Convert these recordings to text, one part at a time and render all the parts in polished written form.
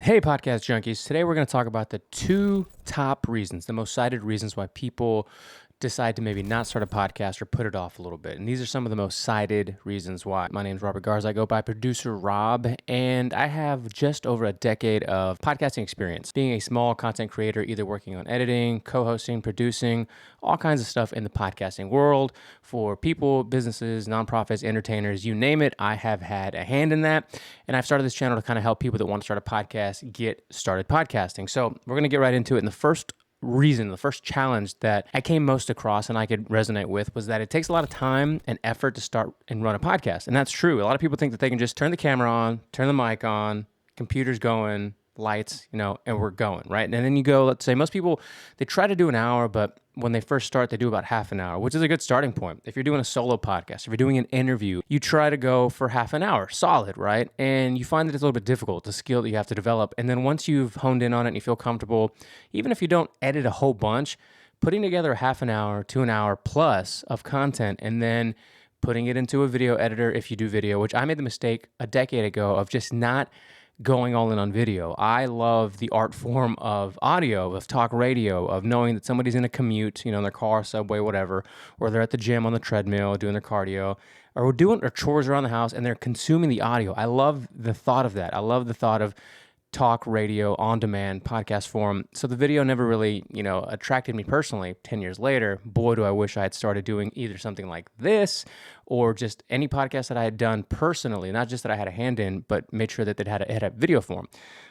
Hey, podcast junkies. Today we're going to talk about the two top reasons, the most cited reasons why people decide to maybe not start a podcast or put it off a little bit. And these are some of the most cited reasons why. My name is Robert Garza. I go by Producer Rob, and I have just over a decade of podcasting experience, being a small content creator, either working on editing, co-hosting, producing, all kinds of stuff in the podcasting world for people, businesses, nonprofits, entertainers, you name it. I have had a hand in that. And I've started this channel to kind of help people that want to start a podcast get started podcasting. So we're going to get right into it. And the first challenge that I came most across and I could resonate with was that it takes a lot of time and effort to start and run a podcast. And that's true. A lot of people think that they can just turn the camera on, turn the mic on, computer's going, lights, and we're going, right? And then you go, let's say most people, they try to do an hour, but when they first start, they do about half an hour, which is a good starting point. If you're doing a solo podcast, if you're doing an interview, you try to go for half an hour, solid, right? And you find that it's a little bit difficult, the skill that you have to develop. And then once you've honed in on it and you feel comfortable, even if you don't edit a whole bunch, putting together a half an hour to an hour plus of content and then putting it into a video editor if you do video, which I made the mistake a decade ago of just not going all in on video. I love the art form of audio, of talk radio, of knowing that somebody's in a commute, in their car, subway, whatever, or they're at the gym on the treadmill doing their cardio, or doing their chores around the house and they're consuming the audio. I love the thought of that. I love the thought of talk radio, on-demand, podcast form. So the video never really, attracted me personally. 10 years later, boy, do I wish I had started doing either something like this or just any podcast that I had done personally, not just that I had a hand in, but made sure that it had a video form.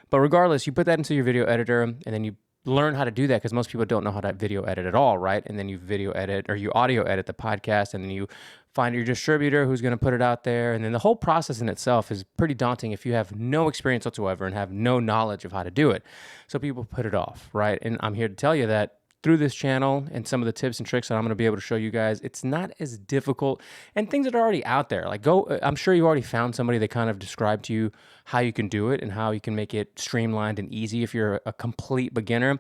But regardless, you put that into your video editor and then you learn how to do that because most people don't know how to video edit at all, right? And then you video edit or you audio edit the podcast and then you find your distributor who's going to put it out there. And then the whole process in itself is pretty daunting if you have no experience whatsoever and have no knowledge of how to do it. So people put it off, right? And I'm here to tell you that through this channel and some of the tips and tricks that I'm going to be able to show you guys, it's not as difficult and things that are already out there. I'm sure you already found somebody that kind of described to you how you can do it and how you can make it streamlined and easy if you're a complete beginner.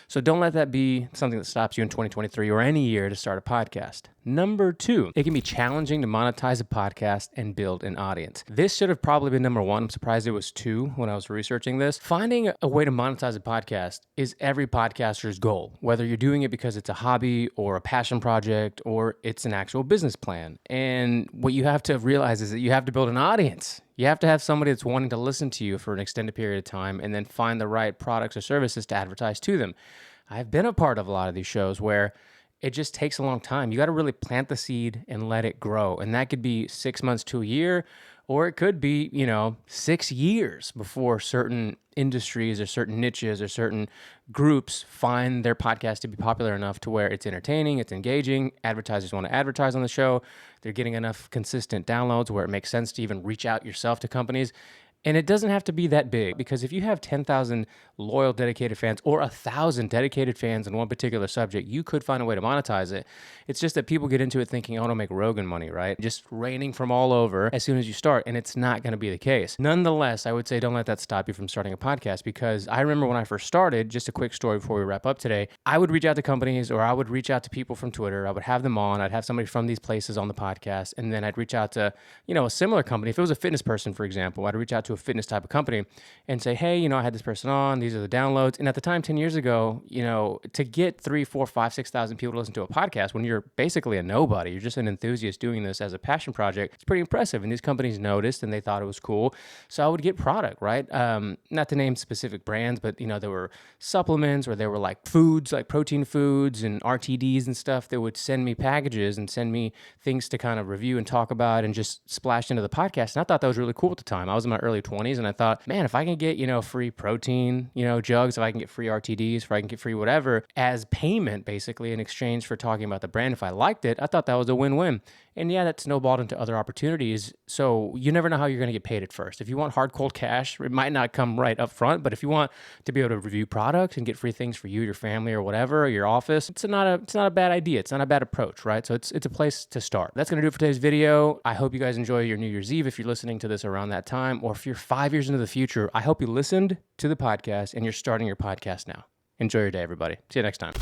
So don't let that be something that stops you in 2023 or any year to start a podcast. Number 2, it can be challenging to monetize a podcast and build an audience. This should have probably been number 1. I'm surprised it was 2 when I was researching this. Finding a way to monetize a podcast is every podcaster's goal, whether you're doing it because it's a hobby or a passion project or it's an actual business plan. And what you have to realize is that you have to build an audience. You have to have somebody that's wanting to listen to you for an extended period of time and then find the right products or services to advertise to them. I've been a part of a lot of these shows where it just takes a long time. You got to really plant the seed and let it grow. And that could be 6 months to a year, or it could be, 6 years before certain industries or certain niches or certain groups find their podcast to be popular enough to where it's entertaining, it's engaging, advertisers want to advertise on the show, they're getting enough consistent downloads where it makes sense to even reach out yourself to companies. And it doesn't have to be that big because if you have 10,000 loyal, dedicated fans or 1,000 dedicated fans in one particular subject, you could find a way to monetize it. It's just that people get into it thinking, I want to make Rogan money, right? Just raining from all over as soon as you start, and it's not going to be the case. Nonetheless, I would say don't let that stop you from starting a podcast because I remember when I first started, just a quick story before we wrap up today, I would reach out to companies or I would reach out to people from Twitter. I would have them on. I'd have somebody from these places on the podcast, and then I'd reach out to, a similar company. If it was a fitness person, for example, I'd reach out to a fitness type of company and say, hey, I had this person on, these are the downloads. And at the time, 10 years ago, to get 3, 4, 5, 6,000 people to listen to a podcast when you're basically a nobody, you're just an enthusiast doing this as a passion project, it's pretty impressive. And these companies noticed and they thought it was cool. So I would get product, right? Not to name specific brands, but there were supplements or there were like foods, like protein foods and RTDs and stuff that would send me packages and send me things to kind of review and talk about and just splash into the podcast. And I thought that was really cool at the time. I was in my early 20s and I thought, man, if I can get, free protein, jugs, if I can get free RTDs, if I can get free whatever as payment, basically in exchange for talking about the brand, if I liked it, I thought that was a win-win. And yeah, that snowballed into other opportunities. So you never know how you're going to get paid at first. If you want hard, cold cash, it might not come right up front, but if you want to be able to review products and get free things for you, your family, or whatever, or your office, it's not a bad idea. It's not a bad approach, right? So it's a place to start. That's going to do it for today's video. I hope you guys enjoy your New Year's Eve if you're listening to this around that time, or if you're 5 years into the future, I hope you listened to the podcast and you're starting your podcast now. Enjoy your day, everybody. See you next time.